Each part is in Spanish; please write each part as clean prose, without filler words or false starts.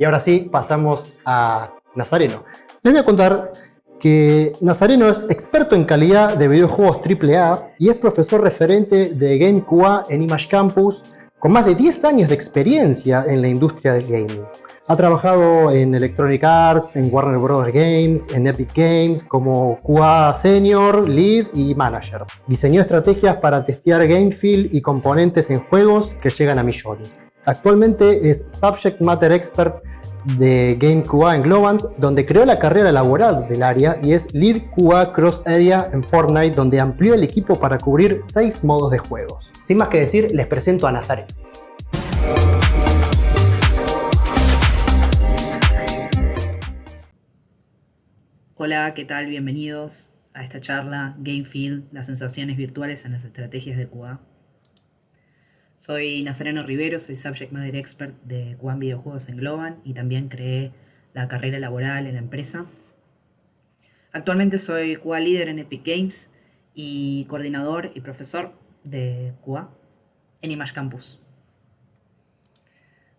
Y ahora sí, pasamos a Nazareno. Les voy a contar que Nazareno es experto en calidad de videojuegos AAA y es profesor referente de Game QA en Image Campus, con más de 10 años de experiencia en la industria del gaming. Ha trabajado en Electronic Arts, en Warner Bros. Games, en Epic Games como QA Senior, Lead y Manager. Diseñó estrategias para testear game feel y componentes en juegos que llegan a millones. Actualmente es Subject Matter Expert de Game QA en Globant, donde creó la carrera laboral del área, y es Lead QA Cross Area en Fortnite, donde amplió el equipo para cubrir 6 modos de juegos. Sin más que decir, les presento a Nazareno. Hola, ¿qué tal? Bienvenidos a esta charla Game Feel, las sensaciones virtuales en las estrategias de QA. Soy Nazareno Rivero, soy Subject Matter Expert de QA en videojuegos en Globant y también creé la carrera laboral en la empresa. Actualmente soy QA líder en Epic Games y coordinador y profesor de QA en Image Campus.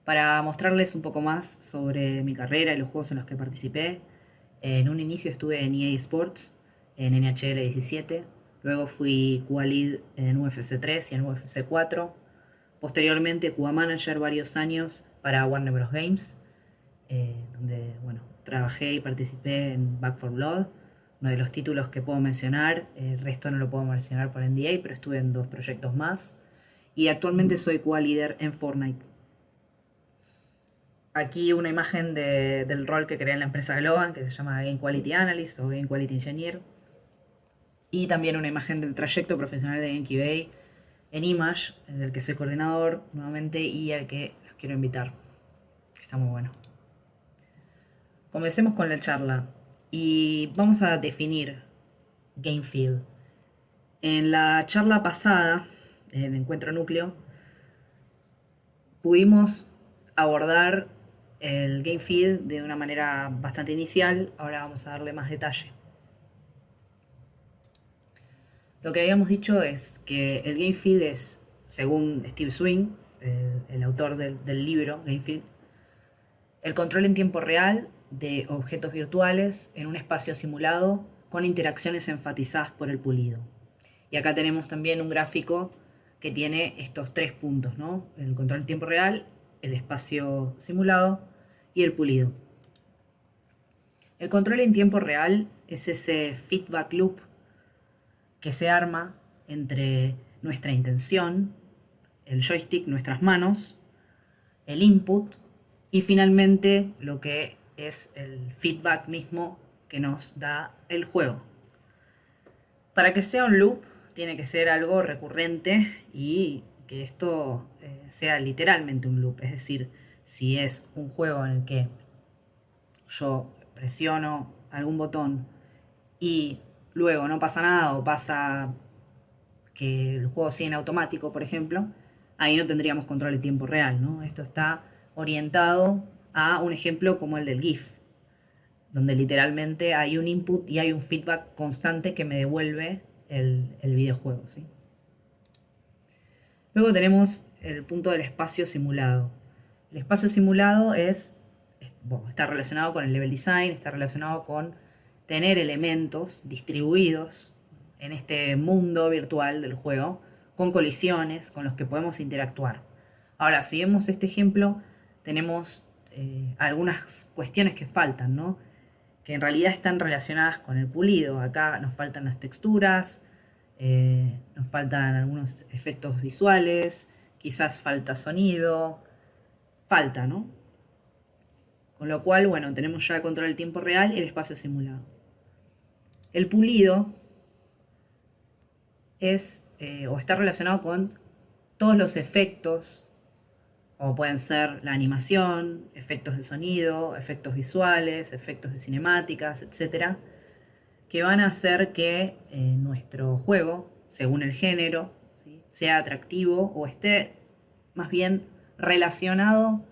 Para mostrarles un poco más sobre mi carrera y los juegos en los que participé, en un inicio estuve en EA Sports, en NHL 17, luego fui QA Lead en UFC 3 y en UFC 4, posteriormente QA Manager varios años para Warner Bros. Games, donde trabajé y participé en Back 4 Blood, uno de los títulos que puedo mencionar, el resto no lo puedo mencionar por NDA, pero estuve en 2 proyectos más, y actualmente soy QA líder en Fortnite. Aquí una imagen del rol que creé en la empresa Globant, que se llama Game Quality Analyst o Game Quality Engineer. Y también una imagen del trayecto profesional de GameQA en Image, del que soy coordinador nuevamente y al que los quiero invitar, que está muy bueno. Comencemos con la charla y vamos a definir Game Feel. En la charla pasada, en el encuentro núcleo, pudimos abordar el game feel de una manera bastante inicial. Ahora vamos a darle más detalle. Lo que habíamos dicho es que el game feel es, según Steve Swing, el autor del libro Game Feel, el control en tiempo real de objetos virtuales en un espacio simulado con interacciones enfatizadas por el pulido. Y acá tenemos también un gráfico que tiene estos 3 puntos, ¿no? El control en tiempo real, el espacio simulado y el pulido. El control en tiempo real es ese feedback loop que se arma entre nuestra intención, el joystick, nuestras manos, el input y finalmente lo que es el feedback mismo que nos da el juego. Para que sea un loop tiene que ser algo recurrente y que esto sea literalmente un loop. Es decir, si es un juego en el que yo presiono algún botón y luego no pasa nada o pasa que el juego sigue en automático, por ejemplo, ahí no tendríamos control de tiempo real, ¿no? Esto está orientado a un ejemplo como el del GIF, donde literalmente hay un input y hay un feedback constante que me devuelve el videojuego, ¿sí? Luego tenemos el punto del espacio simulado. El espacio simulado está relacionado con el level design, está relacionado con tener elementos distribuidos en este mundo virtual del juego, con colisiones con los que podemos interactuar. Ahora, si vemos este ejemplo, tenemos algunas cuestiones que faltan, ¿no? Que en realidad están relacionadas con el pulido. Acá nos faltan las texturas, nos faltan algunos efectos visuales, quizás falta sonido, falta, ¿no? Con lo cual, tenemos ya el control del tiempo real y el espacio simulado. El pulido es o está relacionado con todos los efectos, como pueden ser la animación, efectos de sonido, efectos visuales, efectos de cinemáticas, etc., que van a hacer que nuestro juego, según el género, ¿sí?, sea atractivo o esté más bien relacionado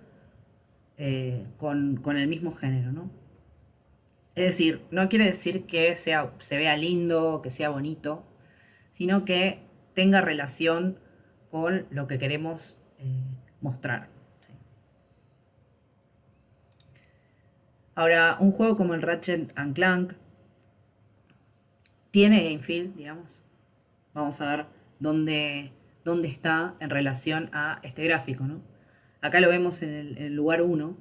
con el mismo género, ¿no? Es decir, no quiere decir que se vea lindo, que sea bonito, sino que tenga relación con lo que queremos mostrar. ¿Sí? Ahora, un juego como el Ratchet and Clank tiene game feel, digamos. Vamos a ver dónde está en relación a este gráfico, ¿no? Acá lo vemos en el lugar 1,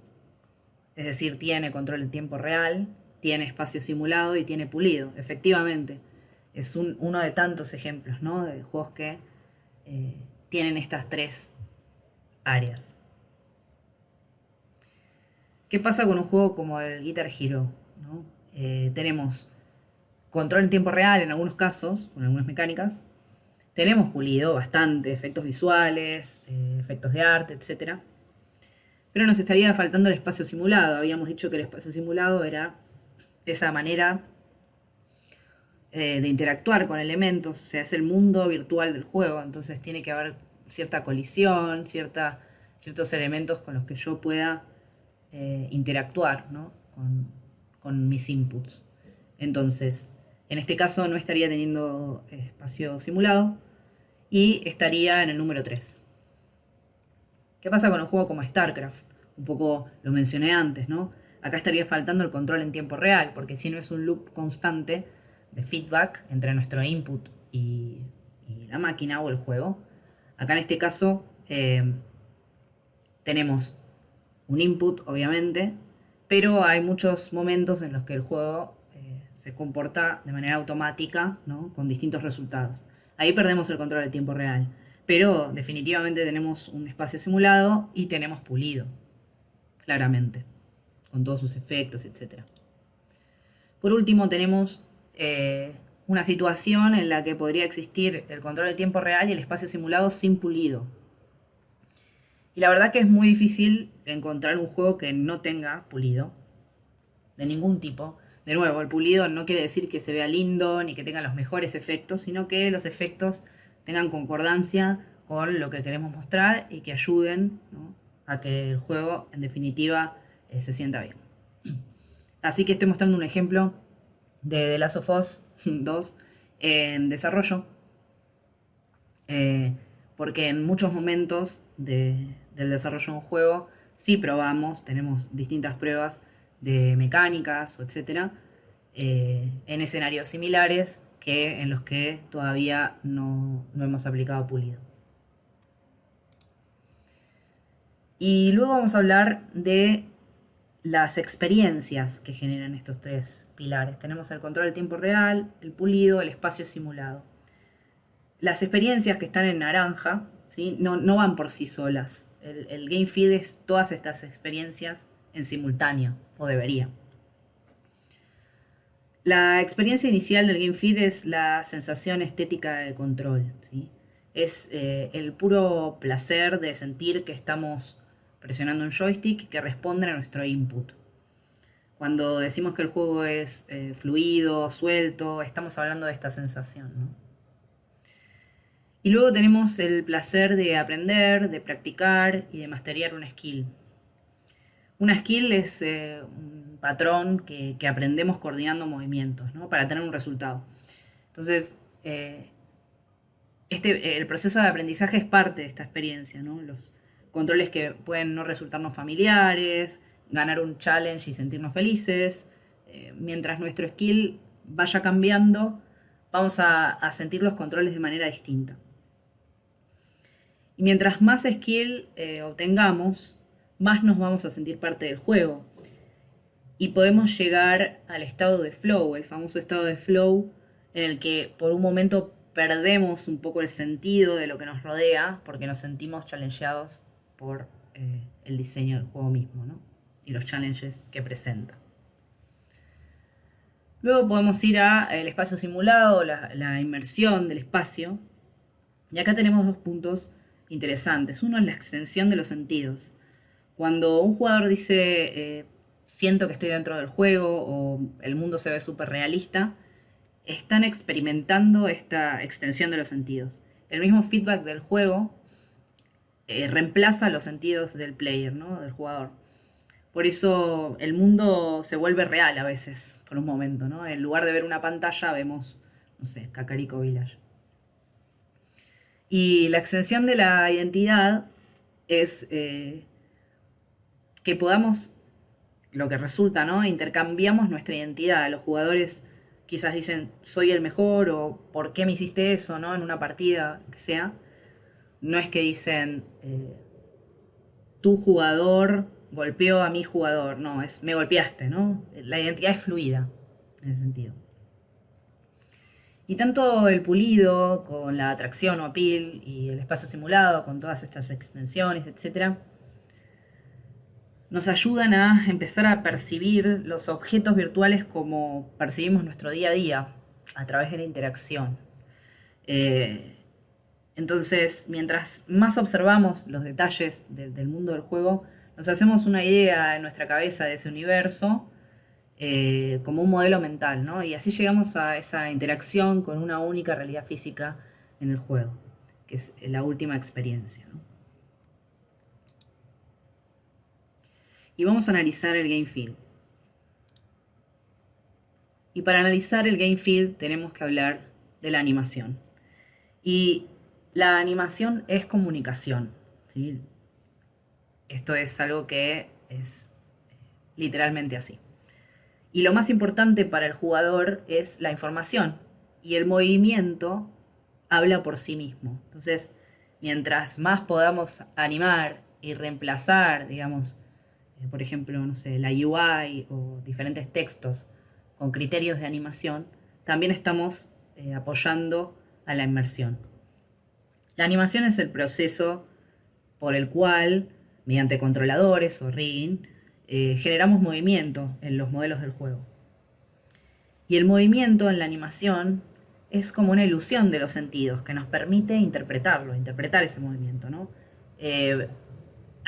es decir, tiene control en tiempo real, tiene espacio simulado y tiene pulido. Efectivamente, es uno de tantos ejemplos, ¿no? De juegos que tienen estas tres áreas. ¿Qué pasa con un juego como el Guitar Hero? ¿No? Tenemos control en tiempo real en algunos casos, con algunas mecánicas. Tenemos pulido bastante, efectos visuales, efectos de arte, etc. Pero nos estaría faltando el espacio simulado. Habíamos dicho que el espacio simulado era esa manera de interactuar con elementos, o sea, es el mundo virtual del juego, entonces tiene que haber cierta colisión, ciertos elementos con los que yo pueda interactuar, ¿no? con mis inputs. Entonces, en este caso no estaría teniendo espacio simulado y estaría en el número 3. ¿Qué pasa con un juego como StarCraft? Un poco lo mencioné antes, ¿no? Acá estaría faltando el control en tiempo real, porque si no es un loop constante de feedback entre nuestro input y la máquina o el juego. Acá en este caso tenemos un input, obviamente, pero hay muchos momentos en los que el juego se comporta de manera automática, ¿no? Con distintos resultados. Ahí perdemos el control del tiempo real, pero definitivamente tenemos un espacio simulado y tenemos pulido, claramente, con todos sus efectos, etc. Por último, tenemos una situación en la que podría existir el control de tiempo real y el espacio simulado sin pulido. Y la verdad que es muy difícil encontrar un juego que no tenga pulido, de ningún tipo. De nuevo, el pulido no quiere decir que se vea lindo ni que tenga los mejores efectos, sino que los efectos tengan concordancia con lo que queremos mostrar y que ayuden, ¿no? A que el juego, en definitiva, se sienta bien. Así que estoy mostrando un ejemplo de The Last of Us 2 en desarrollo, porque en muchos momentos del desarrollo de un juego sí probamos, tenemos distintas pruebas de mecánicas, etcétera, en escenarios similares que en los que todavía no hemos aplicado pulido. Y luego vamos a hablar de las experiencias que generan estos tres pilares. Tenemos el control del tiempo real, el pulido, el espacio simulado. Las experiencias que están en naranja, ¿sí? no van por sí solas. El game feed es todas estas experiencias en simultáneo, o debería. La experiencia inicial del game feed es la sensación estética de control, ¿sí? Es el puro placer de sentir que estamos presionando un joystick que responde a nuestro input. Cuando decimos que el juego es fluido, suelto, estamos hablando de esta sensación, ¿no? Y luego tenemos el placer de aprender, de practicar y de masterear una skill. Una skill es un patrón que aprendemos coordinando movimientos, ¿no? Para tener un resultado. Entonces, el proceso de aprendizaje es parte de esta experiencia, ¿no? Los controles que pueden no resultarnos familiares, ganar un challenge y sentirnos felices. Mientras nuestro skill vaya cambiando, vamos a sentir los controles de manera distinta. Y mientras más skill obtengamos, más nos vamos a sentir parte del juego. Y podemos llegar al estado de flow, el famoso estado de flow, en el que por un momento perdemos un poco el sentido de lo que nos rodea, porque nos sentimos challengeados por el diseño del juego mismo, ¿no? Y los challenges que presenta. Luego podemos ir al espacio simulado, la inmersión del espacio. Y acá tenemos dos puntos interesantes. Uno es la extensión de los sentidos. Cuando un jugador dice siento que estoy dentro del juego o el mundo se ve súper realista, están experimentando esta extensión de los sentidos. El mismo feedback del juego reemplaza los sentidos del player, ¿no? Del jugador. Por eso el mundo se vuelve real a veces, por un momento, ¿no? En lugar de ver una pantalla vemos, no sé, Kakariko Village. Y la extensión de la identidad es que podamos lo que resulta, ¿no? Intercambiamos nuestra identidad. Los jugadores quizás dicen, soy el mejor, o ¿por qué me hiciste eso, ¿no? En una partida, que sea. No es que dicen, tu jugador golpeó a mi jugador. No, es me golpeaste, ¿no? La identidad es fluida, en ese sentido. Y tanto el pulido, con la atracción o appeal, y el espacio simulado, con todas estas extensiones, etc., nos ayudan a empezar a percibir los objetos virtuales como percibimos nuestro día a día, a través de la interacción. Entonces, mientras más observamos los detalles del mundo del juego, nos hacemos una idea en nuestra cabeza de ese universo, como un modelo mental, ¿no? Y así llegamos a esa interacción con una única realidad física en el juego, que es la última experiencia, ¿no? Y vamos a analizar el game feel. Y para analizar el game feel tenemos que hablar de la animación. Y la animación es comunicación, ¿sí? Esto es algo que es literalmente así. Y lo más importante para el jugador es la información. Y el movimiento habla por sí mismo. Entonces, mientras más podamos animar y reemplazar, digamos, por ejemplo, no sé, la UI o diferentes textos con criterios de animación, también estamos apoyando a la inmersión. La animación es el proceso por el cual, mediante controladores o rigging, generamos movimiento en los modelos del juego. Y el movimiento en la animación es como una ilusión de los sentidos que nos permite interpretarlo, interpretar ese movimiento, ¿no?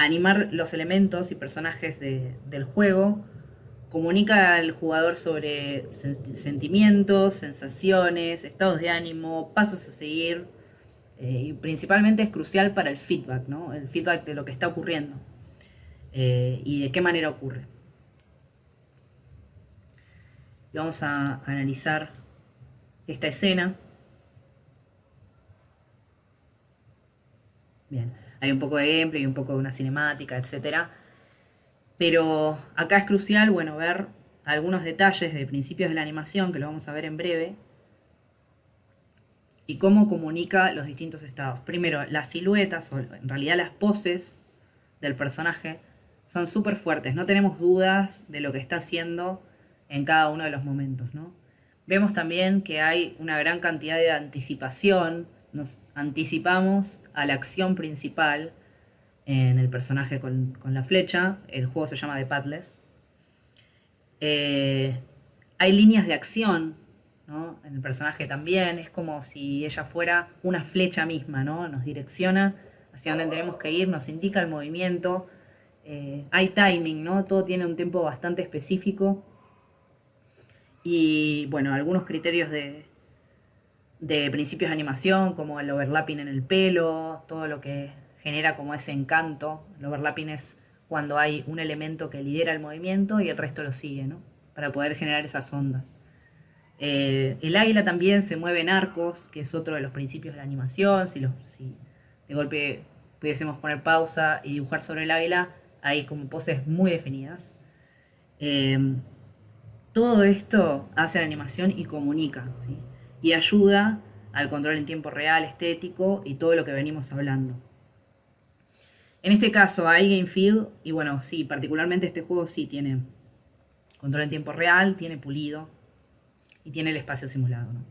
Animar los elementos y personajes del juego comunica al jugador sobre sentimientos, sensaciones, estados de ánimo, pasos a seguir, y principalmente es crucial para el feedback, ¿no? El feedback de lo que está ocurriendo, y de qué manera ocurre. Y vamos a analizar esta escena. Bien, hay un poco de gameplay, un poco de una cinemática, etc. Pero acá es crucial, bueno, ver algunos detalles de principios de la animación, que lo vamos a ver en breve, y cómo comunica los distintos estados. Primero, las siluetas, o en realidad las poses del personaje, son súper fuertes. No tenemos dudas de lo que está haciendo en cada uno de los momentos, ¿no? Vemos también que hay una gran cantidad de anticipación. Nos anticipamos a la acción principal en el personaje con la flecha. El juego se llama The Pathless. Hay líneas de acción, ¿no? En el personaje también. Es como si ella fuera una flecha misma, ¿no? Nos direcciona hacia dónde tenemos que ir, nos indica el movimiento. Hay timing, ¿no? Todo tiene un tiempo bastante específico. Y bueno, algunos criterios de principios de animación, como el overlapping en el pelo, todo lo que genera como ese encanto. El overlapping es cuando hay un elemento que lidera el movimiento y el resto lo sigue, ¿no? Para poder generar esas ondas. El águila también se mueve en arcos, que es otro de los principios de la animación. Si de golpe pudiésemos poner pausa y dibujar sobre el águila, hay como poses muy definidas. Todo esto hace la animación y comunica, ¿sí? Y ayuda al control en tiempo real, estético y todo lo que venimos hablando. En este caso hay game feel, y bueno, sí, particularmente este juego sí tiene control en tiempo real, tiene pulido y tiene el espacio simulado, ¿no?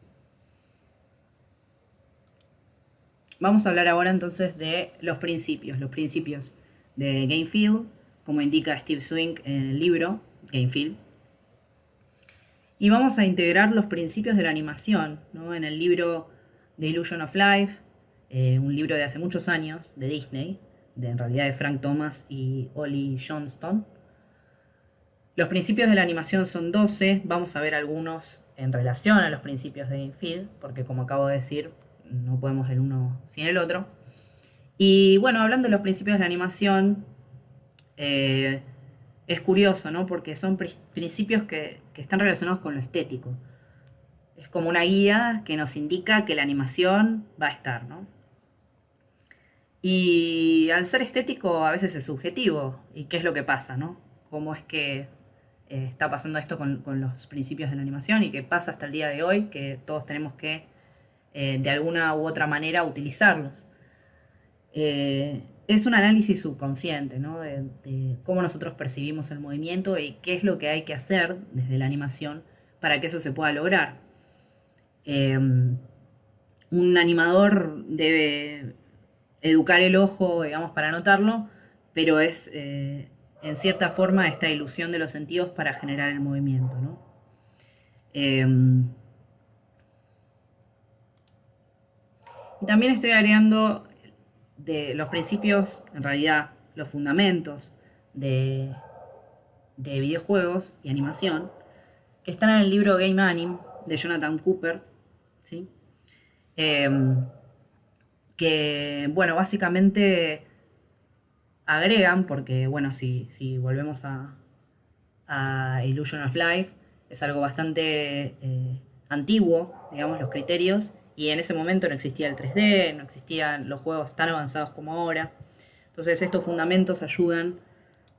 Vamos a hablar ahora entonces de los principios de game feel, como indica Steve Swing en el libro Game Feel. Y vamos a integrar los principios de la animación, ¿no? En el libro The Illusion of Life, un libro de hace muchos años, de Disney, en realidad de Frank Thomas y Ollie Johnston. Los principios de la animación son 12, vamos a ver algunos en relación a los principios de Game Feel, porque como acabo de decir, no podemos el uno sin el otro. Y bueno, hablando de los principios de la animación, es curioso, ¿no? Porque son principios que están relacionados con lo estético. Es como una guía que nos indica que la animación va a estar, ¿no? Y al ser estético a veces es subjetivo. ¿Y qué es lo que pasa, no? ¿Cómo es que está pasando esto con los principios de la animación y que pasa hasta el día de hoy, que todos tenemos que de alguna u otra manera utilizarlos. Es un análisis subconsciente, ¿no? De cómo nosotros percibimos el movimiento y qué es lo que hay que hacer desde la animación para que eso se pueda lograr. Un animador debe educar el ojo, digamos, para notarlo, pero es en cierta forma esta ilusión de los sentidos para generar el movimiento, ¿no? Y también estoy agregando de los principios, en realidad los fundamentos de videojuegos y animación, que están en el libro Game Anim de Jonathan Cooper, ¿sí? Que, bueno, básicamente agregan, porque, bueno, si volvemos a Illusion of Life, es algo bastante antiguo, digamos, los criterios, y en ese momento no existía el 3D, no existían los juegos tan avanzados como ahora. Entonces estos fundamentos ayudan,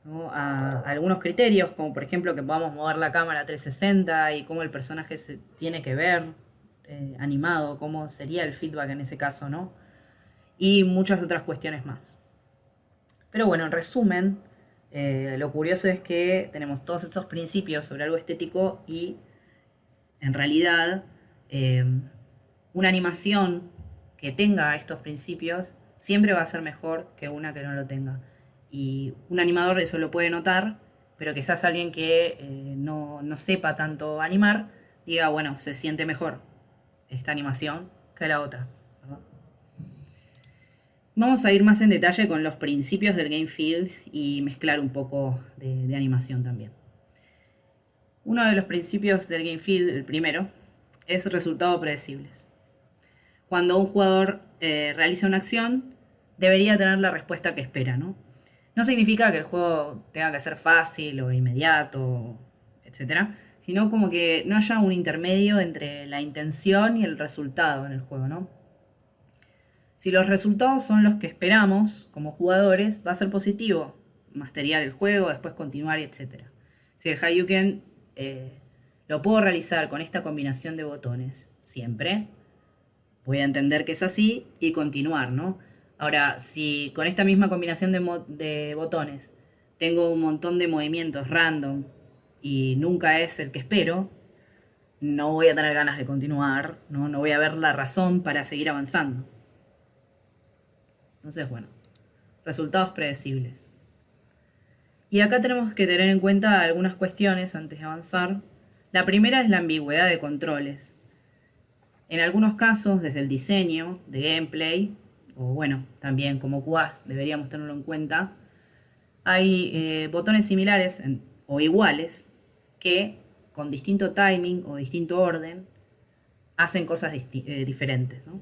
¿no?, a algunos criterios, como por ejemplo que podamos mover la cámara 360 y cómo el personaje se tiene que ver animado, cómo sería el feedback en ese caso, ¿no? Y muchas otras cuestiones más. Pero bueno, en resumen, lo curioso es que tenemos todos estos principios sobre algo estético y en realidad una animación que tenga estos principios siempre va a ser mejor que una que no lo tenga. Y un animador eso lo puede notar, pero quizás alguien que no sepa tanto animar diga, bueno, se siente mejor esta animación que la otra, ¿verdad? Vamos a ir más en detalle con los principios del game feel y mezclar un poco de animación también. Uno de los principios del game feel, el primero, es resultados predecibles. Cuando un jugador realiza una acción, debería tener la respuesta que espera, ¿no? No significa que el juego tenga que ser fácil o inmediato, etc., sino como que no haya un intermedio entre la intención y el resultado en el juego, ¿no? Si los resultados son los que esperamos como jugadores, va a ser positivo masterear el juego, después continuar, etc. Si el Hadouken lo puedo realizar con esta combinación de botones siempre, voy a entender que es así y continuar, ¿no? Ahora, si con esta misma combinación de botones tengo un montón de movimientos random y nunca es el que espero, no voy a tener ganas de continuar, ¿no? No voy a ver la razón para seguir avanzando. Entonces, bueno, resultados predecibles. Y acá tenemos que tener en cuenta algunas cuestiones antes de avanzar. La primera es la ambigüedad de controles. En algunos casos, desde el diseño de gameplay, o bueno, también como QAs deberíamos tenerlo en cuenta, hay botones similares o iguales que con distinto timing o distinto orden hacen cosas diferentes, ¿no?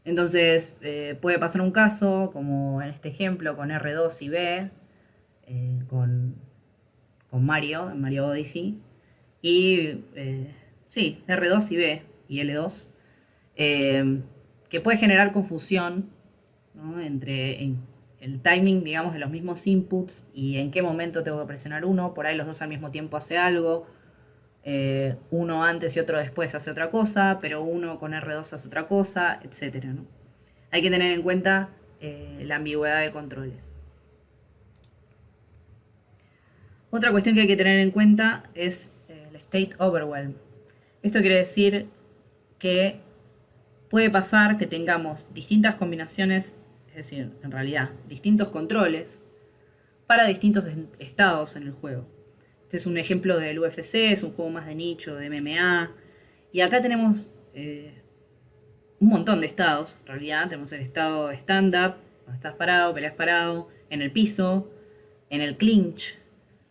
Entonces puede pasar un caso, como en este ejemplo con R2 y B, con Mario, en Mario Odyssey, y sí, R2 y B y L2, que puede generar confusión, ¿no?, entre el timing, digamos, de los mismos inputs y en qué momento tengo que presionar uno. Por ahí los dos al mismo tiempo hace algo, uno antes y otro después hace otra cosa, pero uno con R2 hace otra cosa, etc., ¿no? Hay que tener en cuenta la ambigüedad de controles. Otra cuestión que hay que tener en cuenta es el state overwhelm. Esto quiere decir que puede pasar que tengamos distintas combinaciones, es decir, en realidad, distintos controles para distintos estados en el juego. Este es un ejemplo del UFC, es un juego más de nicho, de MMA. Y acá tenemos un montón de estados, en realidad. Tenemos el estado stand-up, cuando estás parado, peleas parado, en el piso, en el clinch,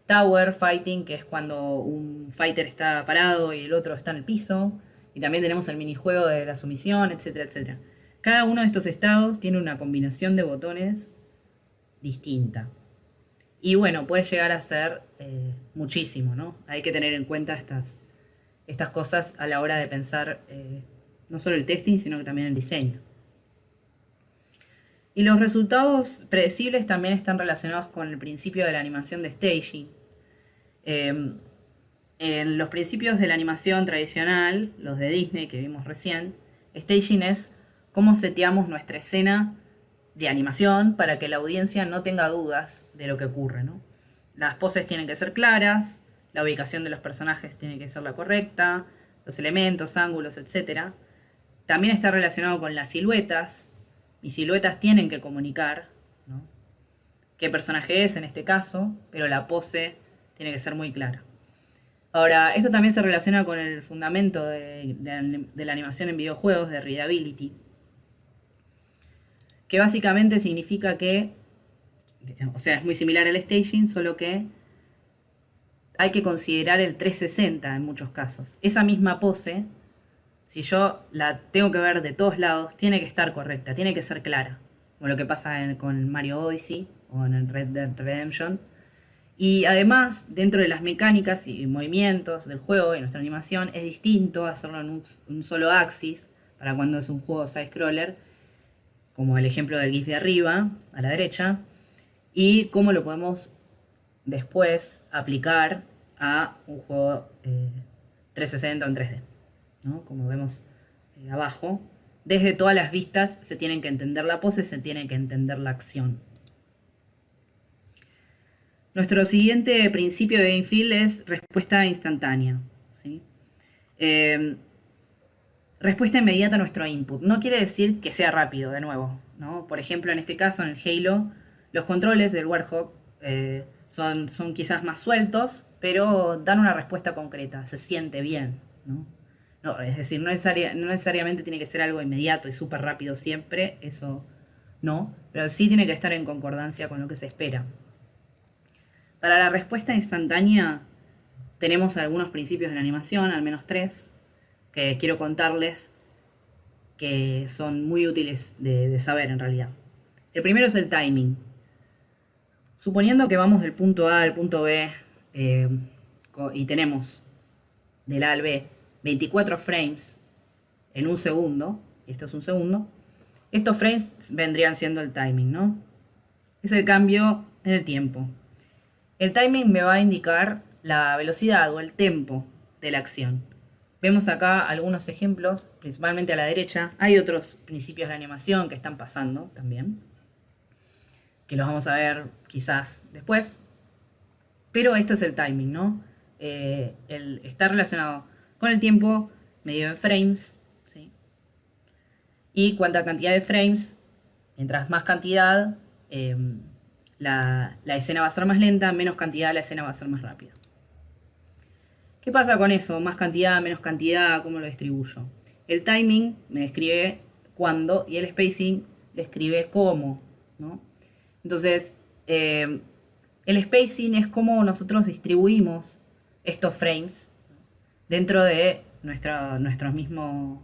tower fighting, que es cuando un fighter está parado y el otro está en el piso. Y también tenemos el minijuego de la sumisión, etcétera, etcétera. Cada uno de estos estados tiene una combinación de botones distinta. Y bueno, puede llegar a ser muchísimo, ¿no? Hay que tener en cuenta estas cosas a la hora de pensar no solo el testing, sino que también el diseño. Y los resultados predecibles también están relacionados con el principio de la animación de staging. En los principios de la animación tradicional, los de Disney que vimos recién, staging es cómo seteamos nuestra escena de animación para que la audiencia no tenga dudas de lo que ocurre, ¿no? Las poses tienen que ser claras, la ubicación de los personajes tiene que ser la correcta, los elementos, ángulos, etc. También está relacionado con las siluetas. Mis siluetas tienen que comunicar, ¿no?, qué personaje es en este caso, pero la pose tiene que ser muy clara. Ahora, esto también se relaciona con el fundamento de la animación en videojuegos, de readability, que básicamente significa que, o sea, es muy similar al staging, solo que hay que considerar el 360 en muchos casos. Esa misma pose, si yo la tengo que ver de todos lados, tiene que estar correcta, tiene que ser clara, como lo que pasa con Mario Odyssey o en el Red Dead Redemption. Y además, dentro de las mecánicas y movimientos del juego y nuestra animación, es distinto hacerlo en un solo axis, para cuando es un juego side-scroller, como el ejemplo del GIF de arriba, a la derecha, y cómo lo podemos después aplicar a un juego 360 o en 3D, ¿no? Como vemos abajo, desde todas las vistas se tienen que entender la pose, se tiene que entender la acción. Nuestro siguiente principio de game feel es respuesta instantánea, ¿sí? Respuesta inmediata a nuestro input. No quiere decir que sea rápido, de nuevo, ¿no? Por ejemplo, en este caso, en el Halo, los controles del Warhawk son quizás más sueltos, pero dan una respuesta concreta, se siente bien, ¿no? No, es decir, no necesariamente tiene que ser algo inmediato y súper rápido siempre, eso no, pero sí tiene que estar en concordancia con lo que se espera. Para la respuesta instantánea tenemos algunos principios de la animación, al menos 3, que quiero contarles, que son muy útiles de saber en realidad. El primero es el timing. Suponiendo que vamos del punto A al punto B y tenemos del A al B 24 frames en un segundo, y esto es un segundo, estos frames vendrían siendo el timing, ¿no? Es el cambio en el tiempo. El timing me va a indicar la velocidad o el tempo de la acción. Vemos acá algunos ejemplos, principalmente a la derecha. Hay otros principios de animación que están pasando también, que los vamos a ver quizás después. Pero esto es el timing, ¿no? Está relacionado con el tiempo medido en frames, ¿sí? Y cuánta cantidad de frames, mientras más cantidad, la escena va a ser más lenta, menos cantidad, la escena va a ser más rápida. ¿Qué pasa con eso? Más cantidad, menos cantidad, ¿cómo lo distribuyo? El timing me describe cuándo y el spacing describe cómo, ¿no? Entonces, el spacing es cómo nosotros distribuimos estos frames dentro de nuestro mismo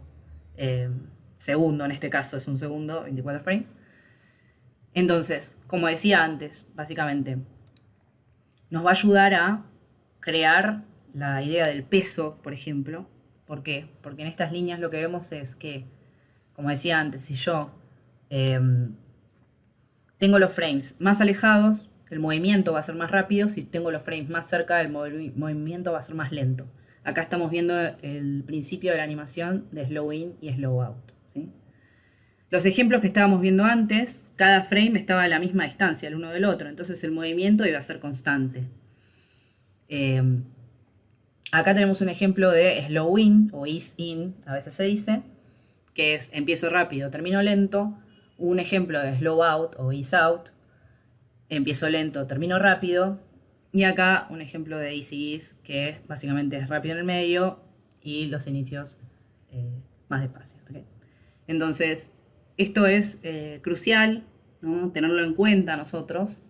segundo, en este caso es un segundo, 24 frames. Entonces, como decía antes, básicamente, nos va a ayudar a crear la idea del peso, por ejemplo. ¿Por qué? Porque en estas líneas lo que vemos es que, como decía antes, si yo tengo los frames más alejados, el movimiento va a ser más rápido. Si tengo los frames más cerca, el movimiento va a ser más lento. Acá estamos viendo el principio de la animación de slow in y slow out, ¿sí? Los ejemplos que estábamos viendo antes, cada frame estaba a la misma distancia el uno del otro, entonces el movimiento iba a ser constante. Acá tenemos un ejemplo de slow in o ease in, a veces se dice, que es empiezo rápido, termino lento. Un ejemplo de slow out o ease out, empiezo lento, termino rápido. Y acá un ejemplo de easy ease, que básicamente es rápido en el medio y los inicios más despacio, ¿okay? Entonces, esto es crucial, ¿no? Tenerlo en cuenta nosotros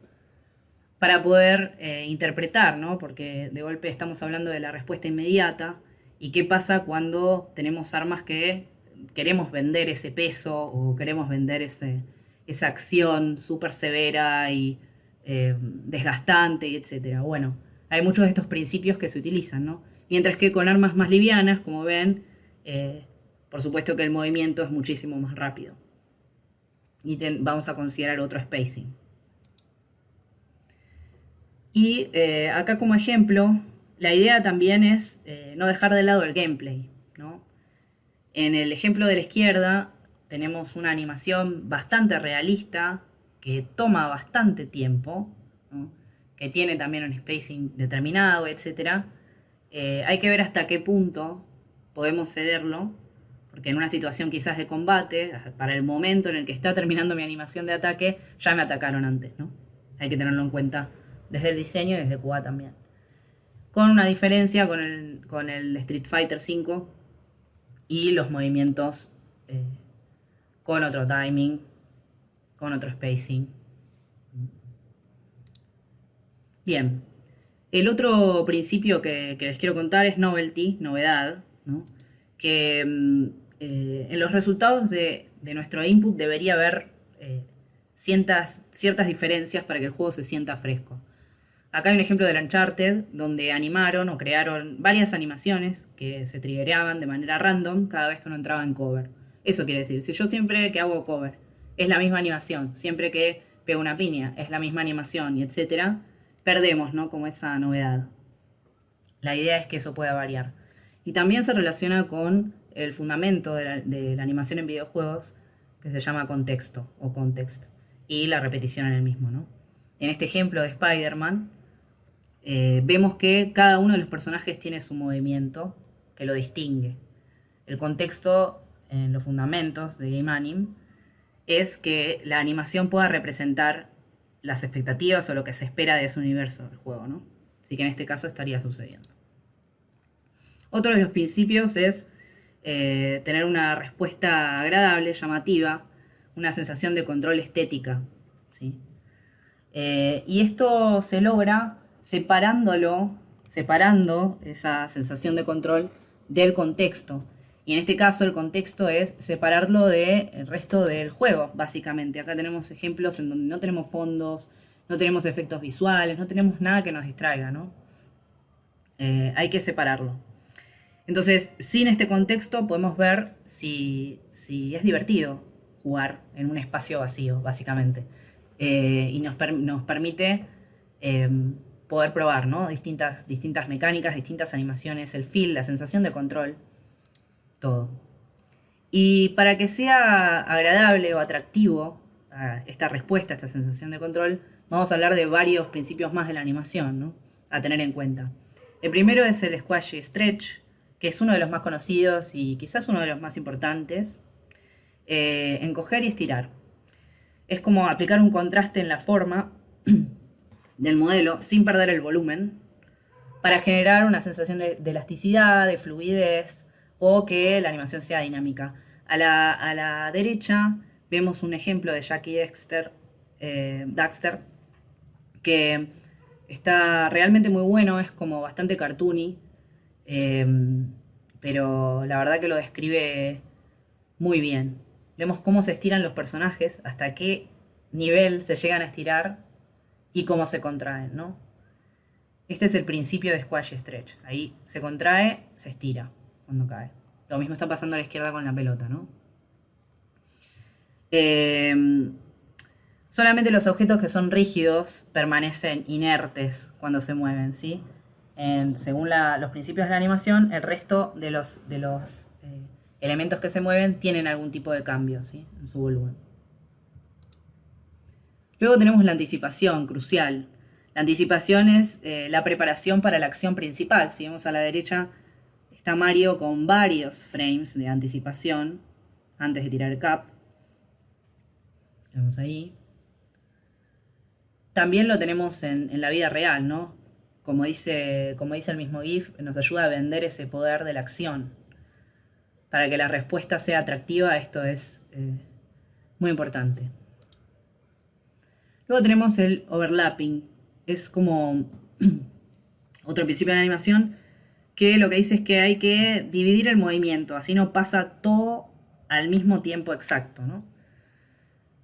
para poder interpretar, ¿no? Porque de golpe estamos hablando de la respuesta inmediata y qué pasa cuando tenemos armas que queremos vender ese peso o queremos vender esa acción súper severa y desgastante, etc. Bueno, hay muchos de estos principios que se utilizan, ¿no? Mientras que con armas más livianas, como ven, por supuesto que el movimiento es muchísimo más rápido. Y vamos a considerar otro spacing. Y acá como ejemplo, la idea también es no dejar de lado el gameplay, ¿no? En el ejemplo de la izquierda tenemos una animación bastante realista que toma bastante tiempo, ¿no? Que tiene también un spacing determinado, etc. Hay que ver hasta qué punto podemos cederlo, porque en una situación quizás de combate, para el momento en el que está terminando mi animación de ataque, ya me atacaron antes, ¿no? Hay que tenerlo en cuenta desde el diseño y desde QA también. Con una diferencia con el Street Fighter V y los movimientos con otro timing, con otro spacing. Bien, el otro principio que les quiero contar es novelty, novedad, ¿no? Que en los resultados de nuestro input debería haber ciertas diferencias para que el juego se sienta fresco. Acá hay un ejemplo del Uncharted, donde animaron o crearon varias animaciones que se triggereaban de manera random cada vez que uno entraba en cover. Eso quiere decir, si yo siempre que hago cover es la misma animación, siempre que pego una piña es la misma animación, y etcétera, perdemos, ¿no? Como esa novedad. La idea es que eso pueda variar. Y también se relaciona con el fundamento de la animación en videojuegos, que se llama contexto o context, y la repetición en el mismo, ¿no? En este ejemplo de Spider-Man, vemos que cada uno de los personajes tiene su movimiento que lo distingue. El contexto en los fundamentos de Game Anim es que la animación pueda representar las expectativas o lo que se espera de ese universo del juego, ¿no? Así que en este caso estaría sucediendo. Otro de los principios es tener una respuesta agradable, llamativa, una sensación de control estética, ¿sí? Y esto se logra separando esa sensación de control del contexto. Y en este caso el contexto es separarlo del resto del juego, básicamente. Acá tenemos ejemplos en donde no tenemos fondos, no tenemos efectos visuales, no tenemos nada que nos distraiga, ¿no? Hay que separarlo. Entonces, sin este contexto podemos ver si es divertido jugar en un espacio vacío, básicamente. Y nos permite poder probar, ¿no? distintas mecánicas, distintas animaciones, el feel, la sensación de control, todo. Y para que sea agradable o atractivo esta respuesta, esta sensación de control, vamos a hablar de varios principios más de la animación, ¿no? A tener en cuenta. El primero es el squash y stretch, que es uno de los más conocidos y quizás uno de los más importantes. Encoger y estirar. Es como aplicar un contraste en la forma del modelo sin perder el volumen para generar una sensación de elasticidad, de fluidez o que la animación sea dinámica. A la derecha vemos un ejemplo de Jackie Daxter que está realmente muy bueno, es como bastante cartoony, pero la verdad que lo describe muy bien. Vemos cómo se estiran los personajes, hasta qué nivel se llegan a estirar y cómo se contraen, ¿no? Este es el principio de squash y stretch. Ahí se contrae, se estira cuando cae. Lo mismo está pasando a la izquierda con la pelota, ¿no? Solamente los objetos que son rígidos permanecen inertes cuando se mueven, ¿sí? Según los principios de la animación, el resto de los elementos que se mueven tienen algún tipo de cambio, ¿sí? En su volumen. Luego tenemos la anticipación, crucial. La anticipación es la preparación para la acción principal. Si vemos a la derecha, está Mario con varios frames de anticipación antes de tirar el cap. Vemos ahí. También lo tenemos en la vida real, ¿no? Como dice el mismo GIF, nos ayuda a vender ese poder de la acción. Para que la respuesta sea atractiva, esto es muy importante. Luego tenemos el overlapping. Es como otro principio de la animación que lo que dice es que hay que dividir el movimiento, así no pasa todo al mismo tiempo exacto, ¿no?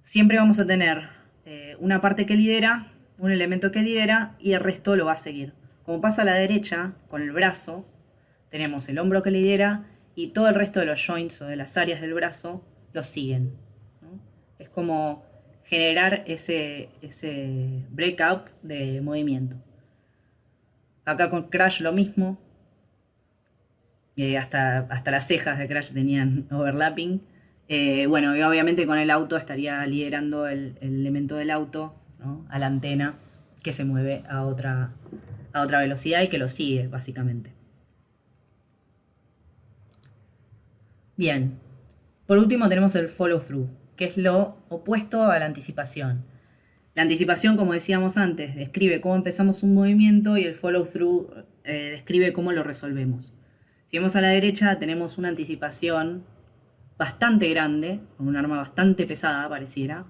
Siempre vamos a tener una parte que lidera, un elemento que lidera y el resto lo va a seguir. Como pasa a la derecha, con el brazo, tenemos el hombro que lidera y todo el resto de los joints o de las áreas del brazo lo siguen, ¿no? Es como generar ese breakout de movimiento. Acá con Crash lo mismo. Hasta las cejas de Crash tenían overlapping. Bueno, y obviamente con el auto estaría liderando el elemento del auto, ¿no? A la antena que se mueve a otra velocidad y que lo sigue, básicamente. Bien. Por último tenemos el follow through, que es lo opuesto a la anticipación. La anticipación, como decíamos antes, describe cómo empezamos un movimiento y el follow through describe cómo lo resolvemos. Si vemos a la derecha tenemos una anticipación bastante grande, con un arma bastante pesada pareciera,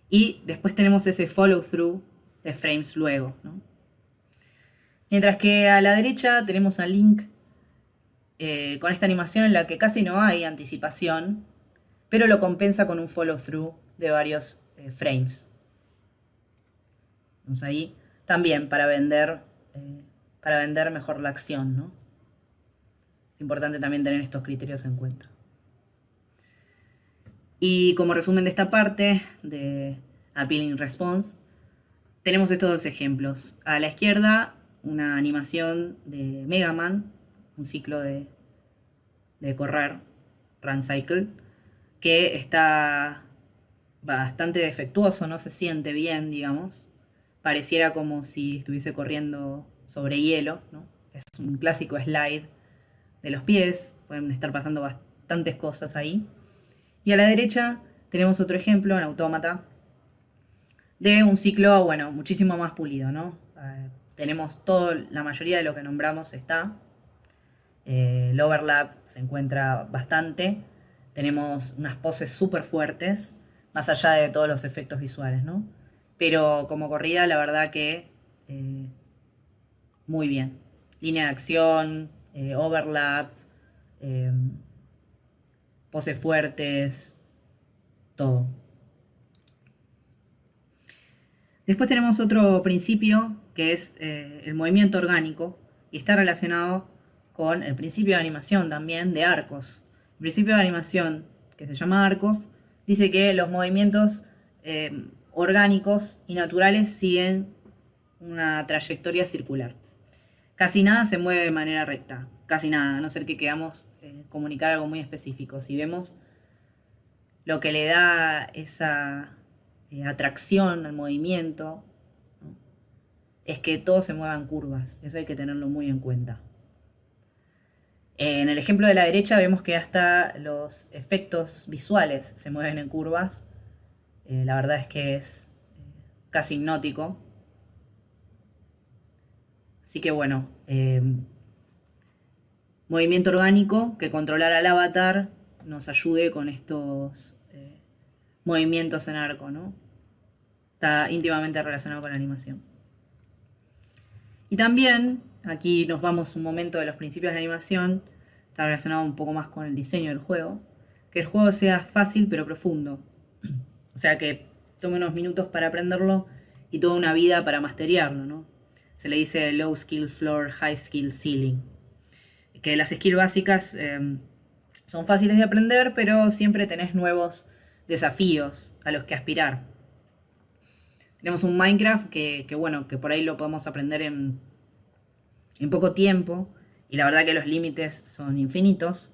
y después tenemos ese follow through de frames luego, ¿no? Mientras que a la derecha tenemos a Link con esta animación en la que casi no hay anticipación, pero lo compensa con un follow through de varios frames. Vamos ahí también para vender mejor la acción, ¿no? Es importante también tener estos criterios en cuenta. Y como resumen de esta parte de Appealing Response, tenemos estos dos ejemplos. A la izquierda, una animación de Mega Man, un ciclo de correr, Run Cycle, que está bastante defectuoso, no se siente bien, digamos. Pareciera como si estuviese corriendo sobre hielo, ¿no? Es un clásico slide de los pies, pueden estar pasando bastantes cosas ahí. Y a la derecha tenemos otro ejemplo en Autómata de un ciclo, bueno, muchísimo más pulido, ¿no? Tenemos la mayoría de lo que nombramos está. El overlap se encuentra bastante. Tenemos unas poses súper fuertes, más allá de todos los efectos visuales, ¿no? Pero como corrida, la verdad que muy bien. Línea de acción, overlap, poses fuertes, todo. Después tenemos otro principio que es el movimiento orgánico y está relacionado con el principio de animación también de arcos. El principio de animación, que se llama arcos, dice que los movimientos orgánicos y naturales siguen una trayectoria circular. Casi nada se mueve de manera recta, casi nada, a no ser que queramos comunicar algo muy específico. Si vemos lo que le da esa atracción al movimiento, ¿no? Es que todo se mueva en curvas, eso hay que tenerlo muy en cuenta. En el ejemplo de la derecha vemos que hasta los efectos visuales se mueven en curvas. La verdad es que es casi hipnótico. Así que bueno, movimiento orgánico que controlar al avatar nos ayude con estos movimientos en arco, ¿no? Está íntimamente relacionado con la animación. Y también, aquí nos vamos un momento de los principios de animación, está relacionado un poco más con el diseño del juego, que el juego sea fácil pero profundo. O sea, que tome unos minutos para aprenderlo y toda una vida para masterearlo, ¿no? Se le dice low skill floor, high skill ceiling. Que las skills básicas son fáciles de aprender, pero siempre tenés nuevos desafíos a los que aspirar. Tenemos un Minecraft que por ahí lo podemos aprender en poco tiempo, y la verdad que los límites son infinitos.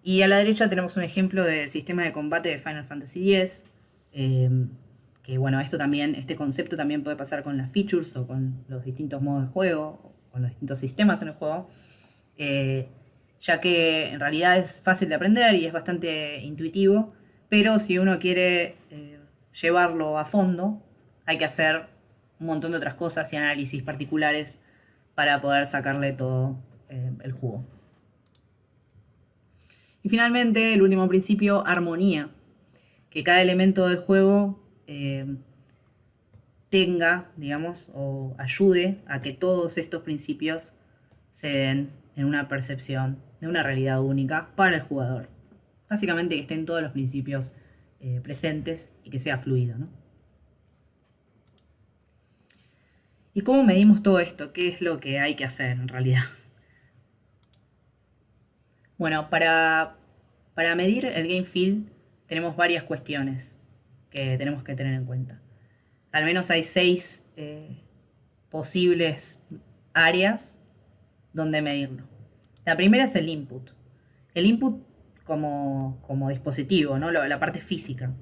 Y a la derecha tenemos un ejemplo del sistema de combate de Final Fantasy X, que bueno, este concepto también puede pasar con las features o con los distintos modos de juego, o con los distintos sistemas en el juego, ya que en realidad es fácil de aprender y es bastante intuitivo, pero si uno quiere llevarlo a fondo, hay que hacer un montón de otras cosas y análisis particulares para poder sacarle todo el jugo. Y finalmente, el último principio, armonía. Que cada elemento del juego tenga, digamos, o ayude a que todos estos principios se den en una percepción de una realidad única para el jugador. Básicamente que estén todos los principios presentes y que sea fluido, ¿no? ¿Y cómo medimos todo esto? ¿Qué es lo que hay que hacer en realidad? Bueno, para medir el game feel tenemos varias cuestiones que tenemos que tener en cuenta. Al menos hay 6 posibles áreas donde medirlo. La primera es el input. El input como dispositivo, ¿no? La parte física.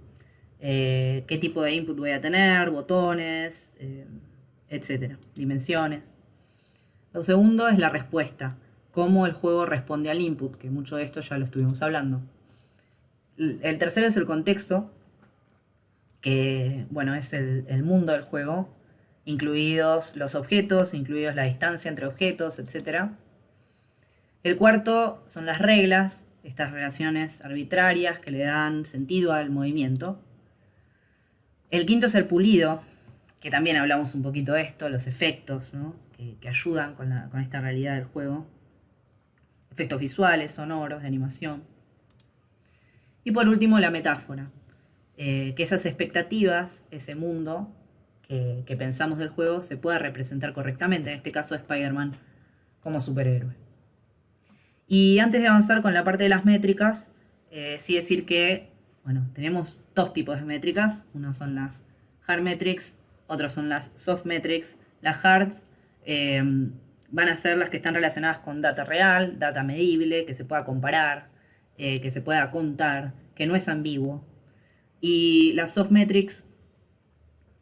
Qué tipo de input voy a tener, botones, etcétera, dimensiones. Lo segundo es la respuesta, cómo el juego responde al input, que mucho de esto ya lo estuvimos hablando. El tercero es el contexto, que bueno, es el mundo del juego, incluidos los objetos, incluidos la distancia entre objetos, etc. El cuarto son las reglas, estas relaciones arbitrarias que le dan sentido al movimiento. El quinto es el pulido, que también hablamos un poquito de esto, los efectos, ¿no? que ayudan con esta realidad del juego. Efectos visuales, sonoros, de animación. Y por último, la metáfora, que esas expectativas, ese mundo que pensamos del juego, se pueda representar correctamente, en este caso Spider-Man como superhéroe. Y antes de avanzar con la parte de las métricas, sí decir que, bueno, tenemos dos tipos de métricas. Unas son las hard metrics, otras son las soft metrics. Las hard van a ser las que están relacionadas con data real, data medible, que se pueda comparar, que se pueda contar, que no es ambiguo. Y las soft metrics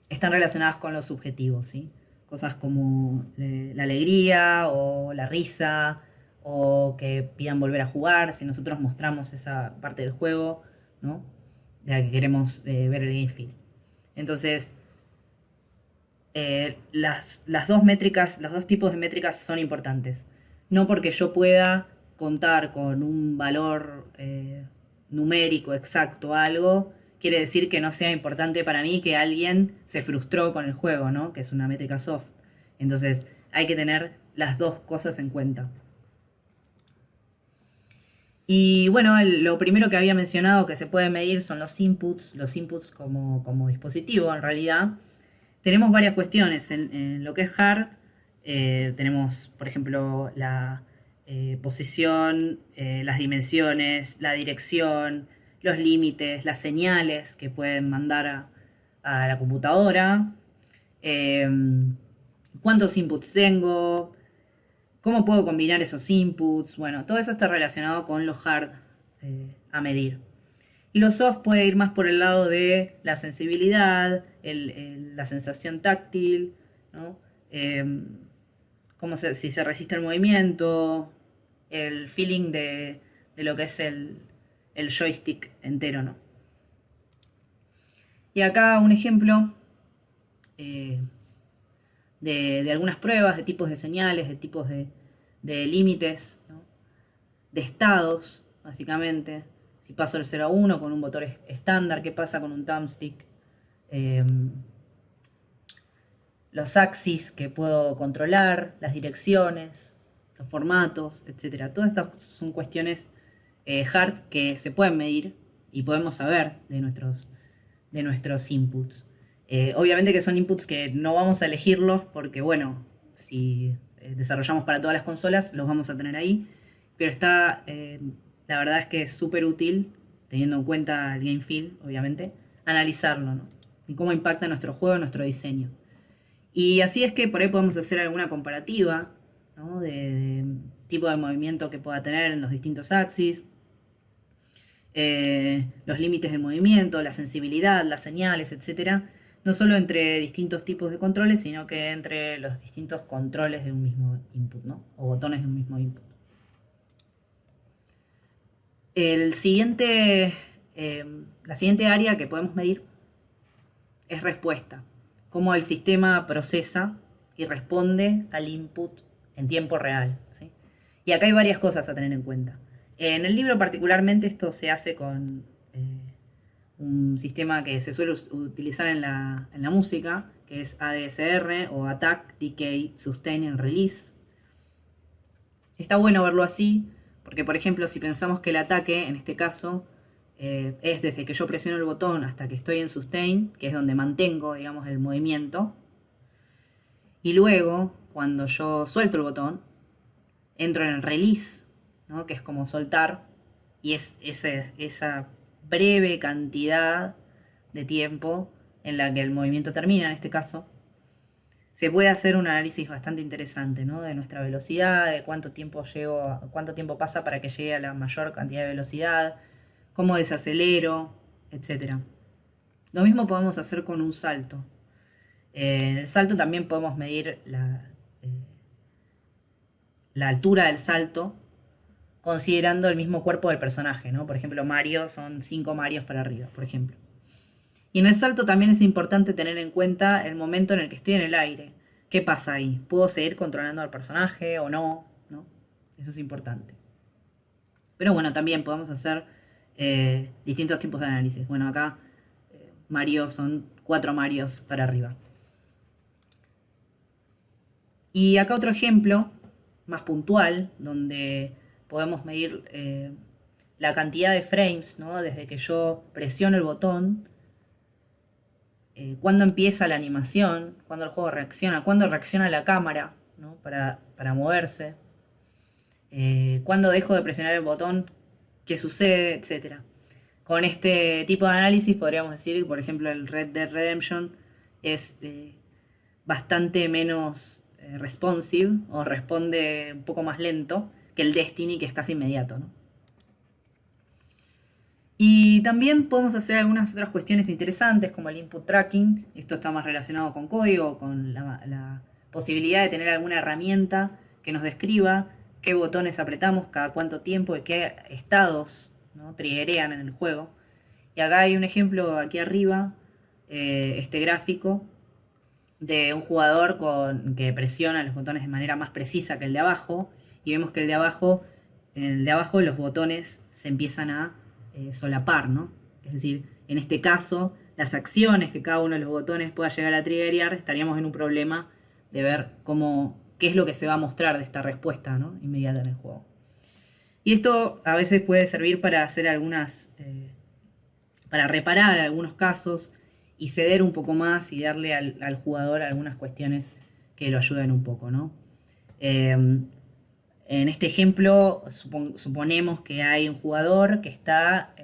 están relacionadas con los subjetivos, ¿sí? Cosas como la alegría o la risa, o que pidan volver a jugar, si nosotros mostramos esa parte del juego, ¿no? De la que queremos ver el game feel. Entonces, las dos métricas, los dos tipos de métricas son importantes. No porque yo pueda contar con un valor numérico exacto algo, quiere decir que no sea importante para mí que alguien se frustró con el juego, ¿no? Que es una métrica soft. Entonces, hay que tener las dos cosas en cuenta. Y bueno, lo primero que había mencionado que se puede medir son los inputs como dispositivo en realidad. Tenemos varias cuestiones en lo que es hard. Tenemos, por ejemplo, la posición, las dimensiones, la dirección, los límites, las señales que pueden mandar a la computadora, cuántos inputs tengo, cómo puedo combinar esos inputs. Bueno, todo eso está relacionado con lo hard a medir. Y lo soft puede ir más por el lado de la sensibilidad, la sensación táctil, ¿no? Si se resiste el movimiento, el feeling de lo que es el joystick entero, ¿no? Y acá un ejemplo de algunas pruebas, de tipos de señales, de tipos de límites, ¿no? De estados, básicamente. Si paso del 0 a 1 con un botón estándar, ¿qué pasa con un thumbstick? Los axis que puedo controlar, las direcciones, los formatos, etc. Todas estas son cuestiones hard que se pueden medir y podemos saber de nuestros inputs. Obviamente que son inputs que no vamos a elegirlos porque, bueno, si desarrollamos para todas las consolas, los vamos a tener ahí. Pero la verdad es que es súper útil, teniendo en cuenta el game feel, obviamente, analizarlo, ¿no? Y cómo impacta nuestro juego, nuestro diseño. Y así es que por ahí podemos hacer alguna comparativa, ¿no? de tipo de movimiento que pueda tener en los distintos axis, los límites de movimiento, la sensibilidad, las señales, etcétera. No solo entre distintos tipos de controles, sino que entre los distintos controles de un mismo input, ¿no? O botones de un mismo input. La siguiente área que podemos medir es respuesta. Cómo el sistema procesa y responde al input en tiempo real, ¿sí? Y acá hay varias cosas a tener en cuenta. En el libro particularmente esto se hace con un sistema que se suele utilizar en la música, que es ADSR o Attack, Decay, Sustain and Release. Está bueno verlo así, porque por ejemplo si pensamos que el ataque, en este caso, es desde que yo presiono el botón hasta que estoy en sustain, que es donde mantengo, digamos, el movimiento, y luego, cuando yo suelto el botón, entro en el release, ¿no? Que es como soltar, y es esa breve cantidad de tiempo en la que el movimiento termina, en este caso, se puede hacer un análisis bastante interesante, ¿no? De nuestra velocidad, de cuánto tiempo pasa para que llegue a la mayor cantidad de velocidad, cómo desacelero, etc. Lo mismo podemos hacer con un salto. En el salto también podemos medir la altura del salto considerando el mismo cuerpo del personaje, ¿no? Por ejemplo, Mario son 5 Marios para arriba, por ejemplo. Y en el salto también es importante tener en cuenta el momento en el que estoy en el aire. ¿Qué pasa ahí? ¿Puedo seguir controlando al personaje o no? ¿No? Eso es importante. Pero bueno, también podemos hacer distintos tipos de análisis. Bueno, acá Mario son 4 Marios para arriba. Y acá otro ejemplo más puntual, donde podemos medir la cantidad de frames, ¿no? Desde que yo presiono el botón, cuándo empieza la animación, cuándo el juego reacciona, cuándo reacciona la cámara, ¿no? para moverse, cuándo dejo de presionar el botón, qué sucede, etc. Con este tipo de análisis podríamos decir que, por ejemplo, el Red Dead Redemption es bastante menos responsive, o responde un poco más lento que el Destiny, que es casi inmediato, ¿no? Y también podemos hacer algunas otras cuestiones interesantes, como el input tracking. Esto está más relacionado con código, con la posibilidad de tener alguna herramienta que nos describa qué botones apretamos cada cuánto tiempo y qué estados, ¿no? triggerean en el juego. Y acá hay un ejemplo aquí arriba, este gráfico, de un jugador que presiona los botones de manera más precisa que el de abajo, y vemos que en el de abajo los botones se empiezan a solapar, ¿no? Es decir, en este caso, las acciones que cada uno de los botones pueda llegar a triggerear, estaríamos en un problema de ver qué es lo que se va a mostrar de esta respuesta, ¿no? inmediata en el juego. Y esto a veces puede servir para hacer para reparar algunos casos y ceder un poco más y darle al jugador algunas cuestiones que lo ayuden un poco, ¿no? En este ejemplo, suponemos que hay un jugador que está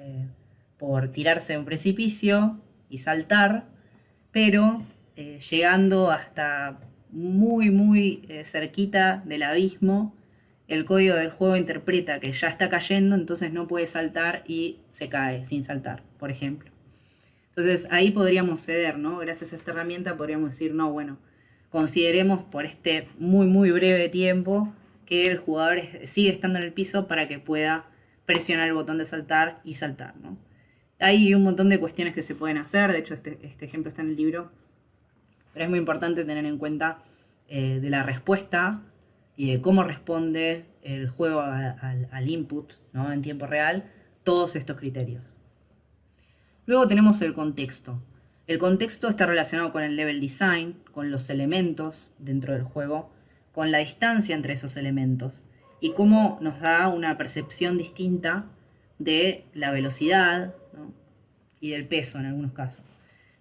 por tirarse de un precipicio y saltar, pero llegando hasta muy, muy cerquita del abismo, el código del juego interpreta que ya está cayendo, entonces no puede saltar y se cae sin saltar, por ejemplo. Entonces ahí podríamos ceder, ¿no? Gracias a esta herramienta podríamos decir, no, bueno, consideremos por este muy, muy breve tiempo que el jugador sigue estando en el piso para que pueda presionar el botón de saltar y saltar, ¿no? Hay un montón de cuestiones que se pueden hacer, de hecho este ejemplo está en el libro, pero es muy importante tener en cuenta de la respuesta y de cómo responde el juego al input, ¿no? en tiempo real, todos estos criterios. Luego tenemos el contexto. El contexto está relacionado con el level design, con los elementos dentro del juego, con la distancia entre esos elementos y cómo nos da una percepción distinta de la velocidad, ¿no? y del peso en algunos casos.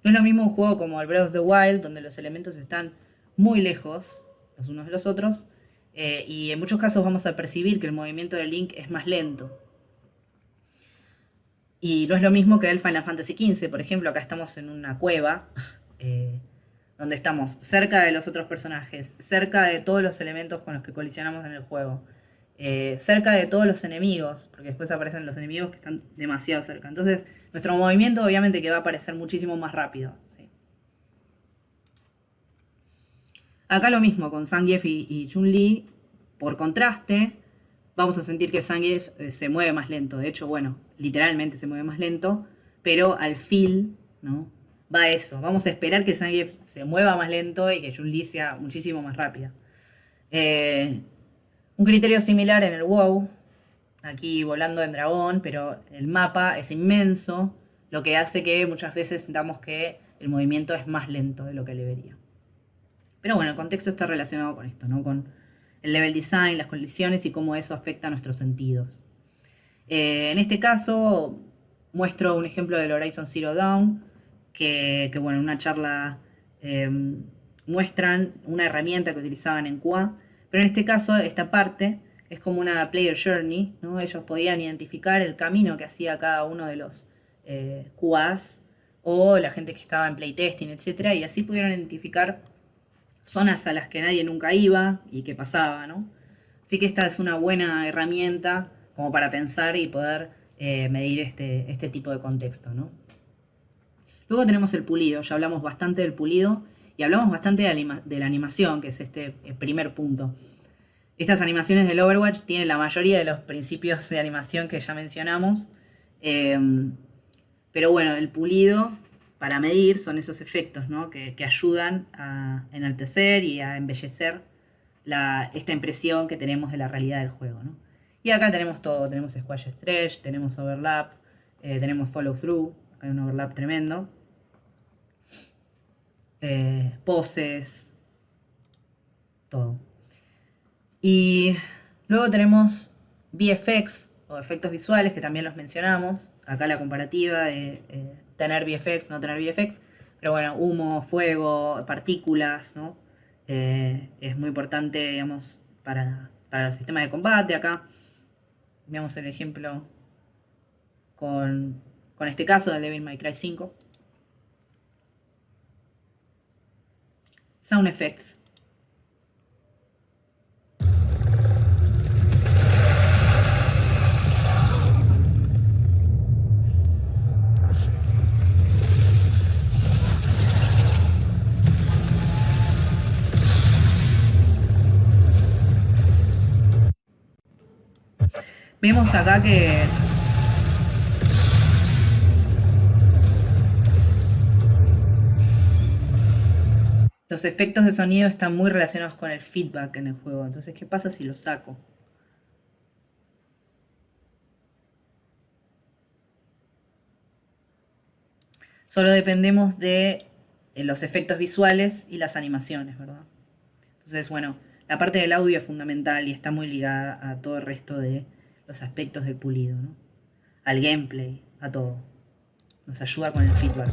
No es lo mismo un juego como el Breath of the Wild, donde los elementos están muy lejos los unos de los otros, y en muchos casos vamos a percibir que el movimiento de Link es más lento. Y no es lo mismo que el Final Fantasy XV, por ejemplo, acá estamos en una cueva, donde estamos cerca de los otros personajes, cerca de todos los elementos con los que colisionamos en el juego, cerca de todos los enemigos, porque después aparecen los enemigos que están demasiado cerca. Entonces, nuestro movimiento obviamente que va a parecer muchísimo más rápido, ¿sí? Acá lo mismo con Zangief y Chun-Li, por contraste, vamos a sentir que Zangief se mueve más lento. De hecho, bueno, literalmente se mueve más lento, pero al feel, ¿no? va eso. Vamos a esperar que Zangief se mueva más lento y que Chun-Li sea muchísimo más rápida. Un criterio similar en el WoW, aquí volando en dragón, pero el mapa es inmenso, lo que hace que muchas veces sintamos que el movimiento es más lento de lo que debería. Pero bueno, el contexto está relacionado con esto, ¿no? Con el level design, las colisiones y cómo eso afecta a nuestros sentidos. En este caso, muestro un ejemplo del Horizon Zero Dawn, que bueno, en una charla muestran una herramienta que utilizaban en QA, pero en este caso, esta parte es como una player journey, ¿no? Ellos podían identificar el camino que hacía cada uno de los QAs o la gente que estaba en playtesting, etc. Y así pudieron identificar zonas a las que nadie nunca iba y que pasaba, ¿no? Así que esta es una buena herramienta como para pensar y poder medir este tipo de contexto, ¿no? Luego tenemos el pulido, ya hablamos bastante del pulido y hablamos bastante de la animación, que es este primer punto. Estas animaciones del Overwatch tienen la mayoría de los principios de animación que ya mencionamos, pero bueno, el pulido para medir son esos efectos, ¿no? que ayudan a enaltecer y a embellecer esta impresión que tenemos de la realidad del juego, ¿no? Y acá tenemos todo, tenemos squash stretch, tenemos overlap, tenemos follow through, acá hay un overlap tremendo, poses, todo. Y luego tenemos VFX o efectos visuales, que también los mencionamos. Acá la comparativa de tener VFX, no tener VFX. Pero bueno, humo, fuego, partículas, ¿no? Es muy importante, digamos, para los sistemas de combate. Acá veamos el ejemplo con este caso del Devil May Cry 5. Sound effects. Vemos acá que los efectos de sonido están muy relacionados con el feedback en el juego. Entonces, ¿qué pasa si lo saco? Solo dependemos de los efectos visuales y las animaciones, ¿verdad? Entonces, bueno, la parte del audio es fundamental y está muy ligada a todo el resto de los aspectos del pulido, ¿no? Al gameplay, a todo. Nos ayuda con el feedback.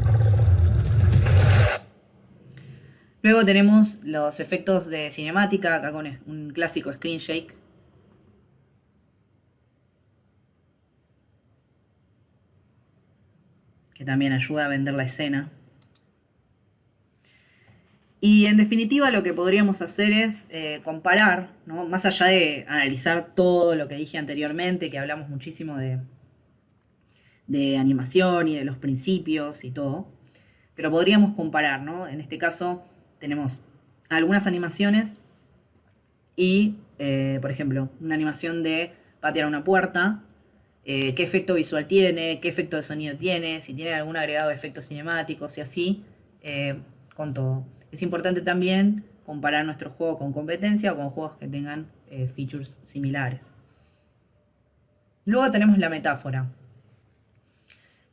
Luego tenemos los efectos de cinemática, acá con un clásico screen shake. Que también ayuda a vender la escena. Y en definitiva lo que podríamos hacer es comparar, ¿no? Más allá de analizar todo lo que dije anteriormente, que hablamos muchísimo de animación y de los principios y todo, pero podríamos comparar, ¿no? En este caso tenemos algunas animaciones y, por ejemplo, una animación de patear una puerta, qué efecto visual tiene, qué efecto de sonido tiene, si tiene algún agregado de efectos cinemáticos y así, con todo. Es importante también comparar nuestro juego con competencia o con juegos que tengan features similares. Luego tenemos la metáfora,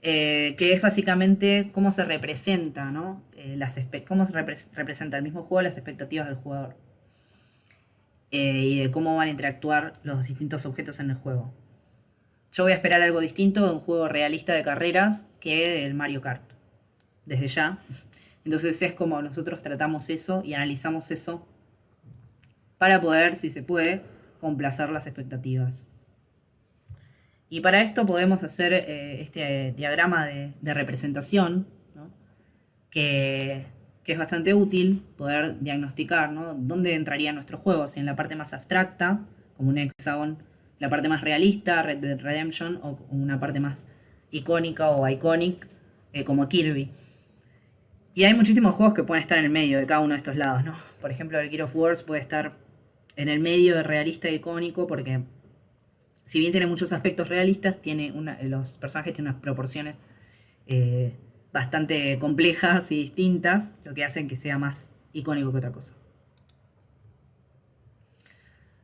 que es básicamente cómo se representa, ¿no? Cómo se representa el mismo juego las expectativas del jugador. Y de cómo van a interactuar los distintos objetos en el juego. Yo voy a esperar algo distinto de un juego realista de carreras que el Mario Kart. Desde ya. Entonces es como nosotros tratamos eso y analizamos eso para poder, si se puede, complacer las expectativas. Y para esto podemos hacer este diagrama de representación, ¿no? que es bastante útil poder diagnosticar, ¿no? Dónde entraría nuestro juego, si en la parte más abstracta, como un hexagon, la parte más realista, Red Dead Redemption, o una parte más icónica o iconic, como Kirby. Y hay muchísimos juegos que pueden estar en el medio de cada uno de estos lados, ¿no? Por ejemplo, el Gear of War puede estar en el medio de realista e icónico porque, si bien tiene muchos aspectos realistas, los personajes tienen unas proporciones bastante complejas y distintas, lo que hacen que sea más icónico que otra cosa.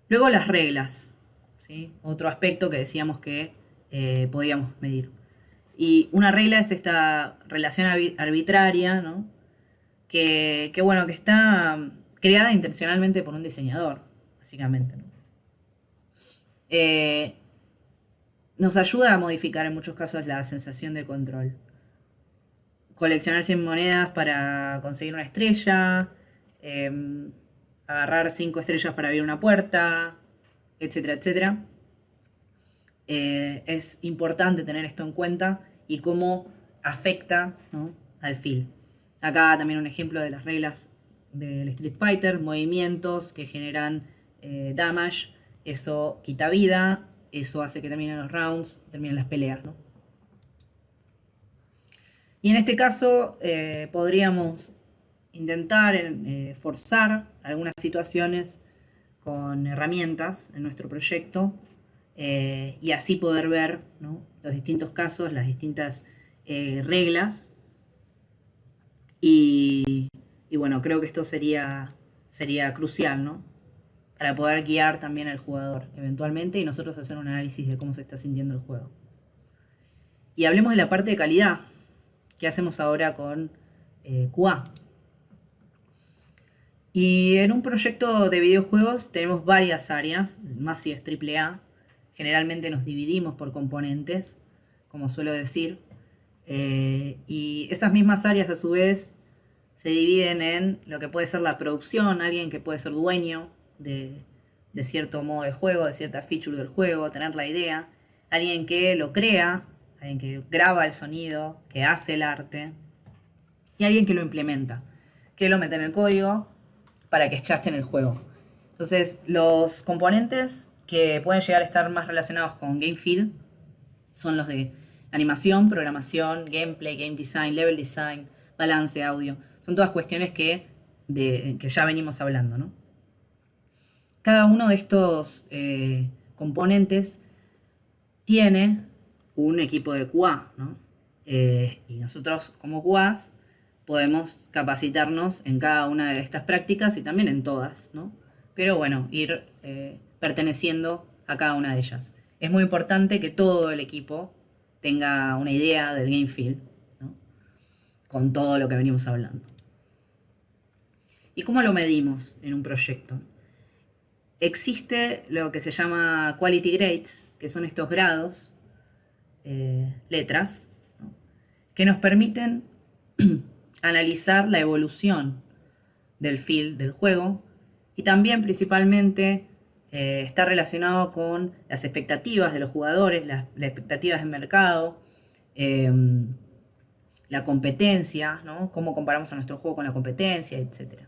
Luego las reglas, ¿sí? Otro aspecto que decíamos que podíamos medir. Y una regla es esta relación arbitraria, ¿no? Que bueno, que está creada intencionalmente por un diseñador, básicamente, ¿no? Nos ayuda a modificar en muchos casos la sensación de control. Coleccionar 100 monedas para conseguir una estrella, agarrar 5 estrellas para abrir una puerta, etcétera, etcétera. Es importante tener esto en cuenta y cómo afecta, ¿no? al feel. Acá también un ejemplo de las reglas del Street Fighter, movimientos que generan damage, eso quita vida, eso hace que terminen los rounds, terminen las peleas, ¿no? Y en este caso podríamos intentar forzar algunas situaciones con herramientas en nuestro proyecto y así poder ver, ¿no?, los distintos casos, las distintas reglas. Y bueno, creo que esto sería crucial, ¿no?, para poder guiar también al jugador eventualmente y nosotros hacer un análisis de cómo se está sintiendo el juego. Y hablemos de la parte de calidad. ¿Qué hacemos ahora con QA? Y en un proyecto de videojuegos tenemos varias áreas, más si es AAA. Generalmente nos dividimos por componentes, como suelo decir. Y esas mismas áreas a su vez se dividen en lo que puede ser la producción, alguien que puede ser dueño de cierto modo de juego, de cierta feature del juego, tener la idea. Alguien que lo crea, alguien que graba el sonido, que hace el arte. Y alguien que lo implementa, que lo mete en el código para que ya esté en el juego. Entonces, los componentes que pueden llegar a estar más relacionados con Game Feel son los de animación, programación, gameplay, game design, level design, balance, audio. Son todas cuestiones que ya venimos hablando, ¿no? Cada uno de estos componentes tiene un equipo de QA, ¿no? Y nosotros como QAs podemos capacitarnos en cada una de estas prácticas y también en todas, ¿no? Pero bueno, ir perteneciendo a cada una de ellas. Es muy importante que todo el equipo tenga una idea del game feel, ¿no?, con todo lo que venimos hablando. ¿Y cómo lo medimos en un proyecto? Existe lo que se llama quality grades, que son estos grados, letras, ¿no?, que nos permiten analizar la evolución del feel del juego y también principalmente está relacionado con las expectativas de los jugadores, las expectativas del mercado, la competencia, ¿no?, cómo comparamos a nuestro juego con la competencia, etc.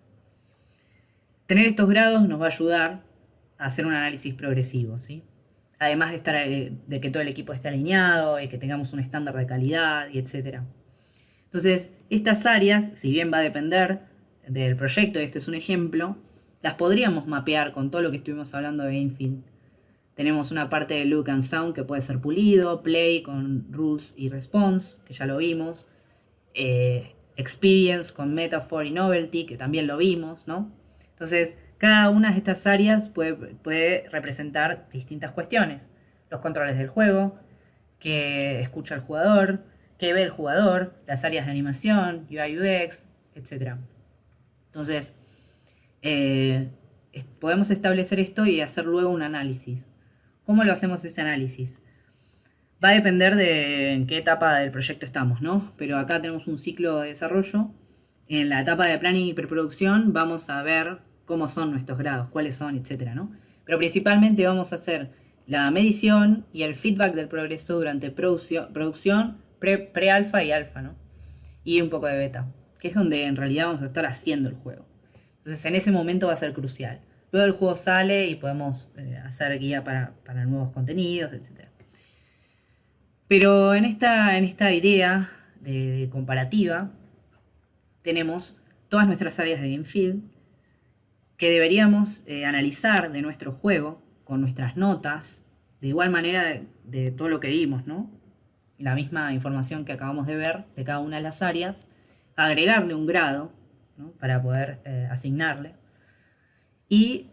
Tener estos grados nos va a ayudar a hacer un análisis progresivo, ¿sí? Además de que todo el equipo esté alineado y que tengamos un estándar de calidad, y etc. Entonces, estas áreas, si bien va a depender del proyecto, y este es un ejemplo, las podríamos mapear con todo lo que estuvimos hablando de Gamefield. Tenemos una parte de look and sound que puede ser pulido, play con rules y response, que ya lo vimos, experience con metaphor y novelty, que también lo vimos, ¿no? Entonces, cada una de estas áreas puede representar distintas cuestiones. Los controles del juego, que escucha el jugador, que ve el jugador, las áreas de animación, UI UX, etc. Entonces, podemos establecer esto y hacer luego un análisis. ¿Cómo lo hacemos ese análisis? Va a depender de en qué etapa del proyecto estamos, ¿no? Pero acá tenemos un ciclo de desarrollo. En la etapa de planning y preproducción vamos a ver cómo son nuestros grados, cuáles son, etcétera, ¿no? Pero principalmente vamos a hacer la medición y el feedback del progreso durante producción, pre-alfa y alfa, ¿no? Y un poco de beta, que es donde en realidad vamos a estar haciendo el juego. Entonces en ese momento va a ser crucial. Luego el juego sale y podemos hacer guía para nuevos contenidos, etc. Pero en esta idea de comparativa tenemos todas nuestras áreas de game feel que deberíamos analizar de nuestro juego con nuestras notas, de igual manera de todo lo que vimos, ¿no? La misma información que acabamos de ver de cada una de las áreas, agregarle un grado, ¿no?, para poder asignarle. Y,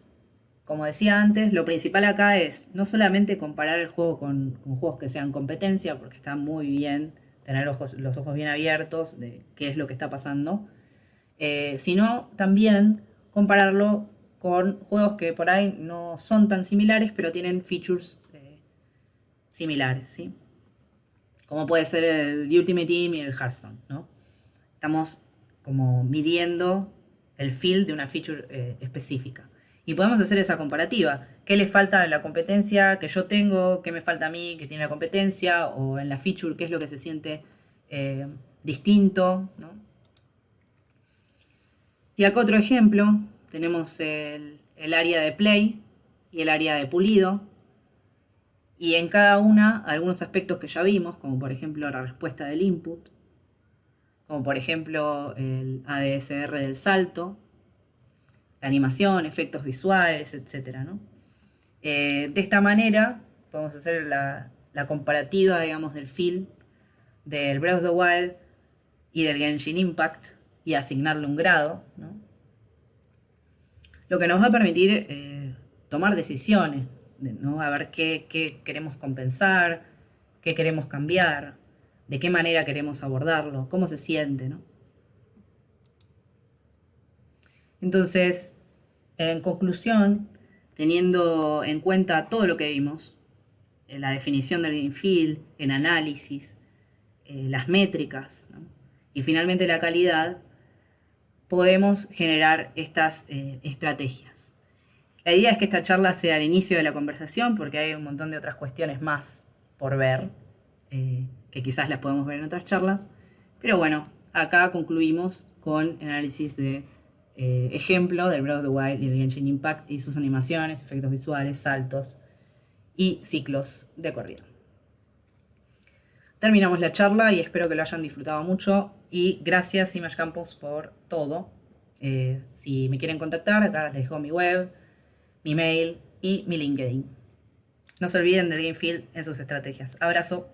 como decía antes, lo principal acá es no solamente comparar el juego con juegos que sean competencia, porque está muy bien tener los ojos bien abiertos de qué es lo que está pasando, sino también compararlo con juegos que por ahí no son tan similares, pero tienen features similares, ¿sí? Como puede ser el Ultimate Team y el Hearthstone, ¿no? Estamos como midiendo el feel de una feature específica. Y podemos hacer esa comparativa. ¿Qué le falta a la competencia que yo tengo? ¿Qué me falta a mí que tiene la competencia? O en la feature, ¿qué es lo que se siente distinto, ¿no? Y acá otro ejemplo, tenemos el área de play y el área de pulido. Y en cada una algunos aspectos que ya vimos, como por ejemplo la respuesta del input, como por ejemplo el ADSR del salto, la animación, efectos visuales, etc., ¿no? De esta manera podemos hacer la comparativa, digamos, del feel del Breath of the Wild y del Genshin Impact y asignarle un grado, ¿no? Lo que nos va a permitir tomar decisiones, ¿no? A ver qué queremos compensar, qué queremos cambiar, de qué manera queremos abordarlo, cómo se siente, ¿no? Entonces, en conclusión, teniendo en cuenta todo lo que vimos, la definición del game feel, el análisis, las métricas, ¿no? Y finalmente la calidad, podemos generar estas estrategias. La idea es que esta charla sea el inicio de la conversación porque hay un montón de otras cuestiones más por ver, que quizás las podemos ver en otras charlas. Pero bueno, acá concluimos con el análisis de ejemplo del Breath of the Wild y el Genshin Impact y sus animaciones, efectos visuales, saltos y ciclos de corrida. Terminamos la charla y espero que lo hayan disfrutado mucho. Y gracias Image Campus por todo. Si me quieren contactar, acá les dejo mi web, mi mail y mi LinkedIn. No se olviden del Game Feel en sus estrategias. Abrazo.